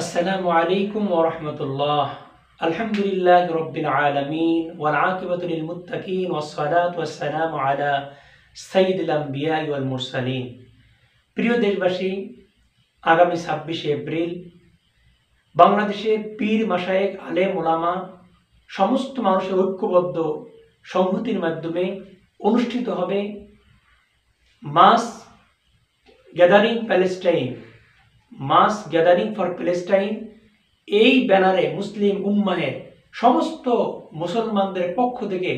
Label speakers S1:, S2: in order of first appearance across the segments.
S1: আসসালামু আলাইকুম ওয়া রাহমাতুল্লাহ। আলহামদুলিল্লাহি রাব্বিল আলামিন ওয়াল আকিবাতু লিল মুত্তাকিন ওয়াস সালাতু ওয়াস সালামু আলা সাইয়্যিদিল আমবিয়া ওয়াল মুরসালিন। প্রিয় দেশবাসী, আগামী 26শে এপ্রিল বাংলাদেশের পীর মাশায়েখ আলেম ওলামা সমস্ত মানুষের ঐক্যবদ্ধ সংহতির মাধ্যমে অনুষ্ঠিত হবে mass gathering Palestine, mass gathering for Palestine. এই ব্যানারে মুসলিম উম্মাহের সমস্ত মুসলমানদের পক্ষ থেকে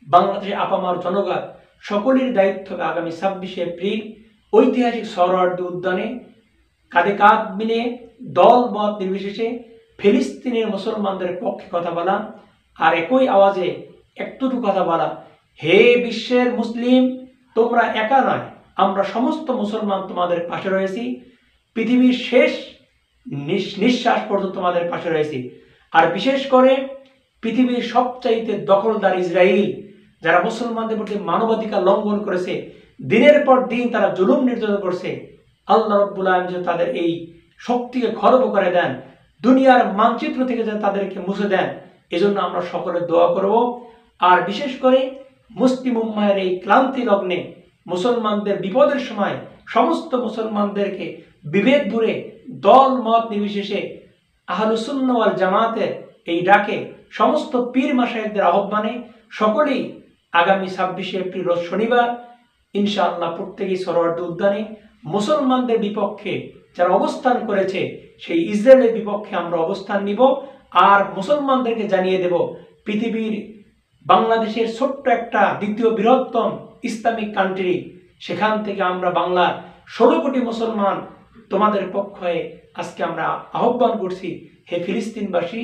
S1: বাংলাদেশের আপামার জনগণ সকলের দায়িত্ব হবে আগামী 26শে এপ্রিল ঐতিহাসিক সোহরাওয়ার্দী উদ্যানে কাঁধে কাঁধ মিলে দল মত নির্বিশেষে ফিলিস্তিনের মুসলমানদের পক্ষে কথা বলা আর একই আওয়াজে একটুকু কথা বলা, হে বিশ্বের মুসলিম, তোমরা একা নয়, আমরা সমস্ত মুসলমান তোমাদের পাশে রয়েছি, পৃথিবীর শেষ নিঃশ্বাস পর্যন্ত তোমাদের পাশে রয়েছি। আর বিশেষ করে পৃথিবীর সবচাইতে দখলদার ইসরায়েল, যারা মুসলমানদের প্রতি মানবাধিকার লঙ্ঘন করেছে, দিনের পর দিন তারা জুলুম নির্যাতন করছে, আল্লাহ রাব্বুল আলামিন যেন তাদের এই শক্তিকে খর্ব করে দেন, দুনিয়ার মানচিত্র থেকে যেন তাদেরকে মুছে দেন, এজন্য আমরা সকলে দোয়া করব। আর বিশেষ করে মুসলিম উম্মাহের এই ক্লান্তি লগ্নে মুসলমানদের বিপদের সময় সমস্ত মুসলমানদেরকে বিভেদ দূরে দল মত নির্বিশেষে আহলুস সুন্নাহ ওয়াল জামাতের এই ডাকে সমস্ত পীর মাশায়েখদের আহ্বানে সকলেই আগামী 26শে এপ্রিল রোজ শনিবার ইনশাআল্লাহ প্রত্যেকেই সোহরাওয়ার্দী উদ্যানে মুসলমানদের বিপক্ষে যারা অবস্থান করেছে সেই ইসরায়েলের বিপক্ষে আমরা অবস্থান নিব। আর মুসলমানদেরকে জানিয়ে দেব, পৃথিবীর বাংলাদেশের ছোট্ট একটা দ্বিতীয় বৃহত্তম ইসলামিক কান্ট্রি, সেখান থেকে আমরা বাংলার 16 কোটি মুসলমান তোমাদের পক্ষে আজকে আমরা আহ্বান করছি, হে ফিলিস্তিনবাসী,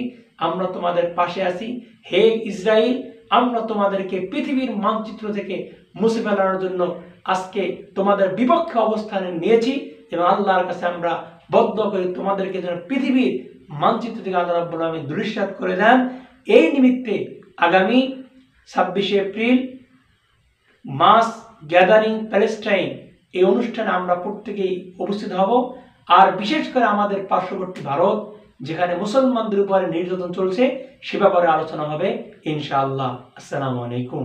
S1: আমরা তোমাদের পাশে আছি, হে ইসরায়েল, আমরা তোমাদেরকে পৃথিবীর মানচিত্র থেকে মুছে ফেলানোর জন্য আজকে তোমাদের বিপক্ষে অবস্থানে নিয়েছি এবং আল্লাহর কাছে আমরা বদ্ধ করে তোমাদেরকে যেন পৃথিবীর মানচিত্র থেকে আল্লাহ রাব্বুল আলামিন দূরীসাৎ করে দেন। এই নিমিত্তে আগামী 26শে এপ্রিল মাস গ্যাদারিং প্যালেস্টাইন এই অনুষ্ঠানে আমরা প্রত্যেকেই উপস্থিত হব। আর বিশেষ করে আমাদের পার্শ্ববর্তী ভারত, যেখানে মুসলমানদের উপরে নির্যাতন চলছে, সে ব্যাপারে আলোচনা হবে ইনশাআল্লাহ। আসসালামু আলাইকুম।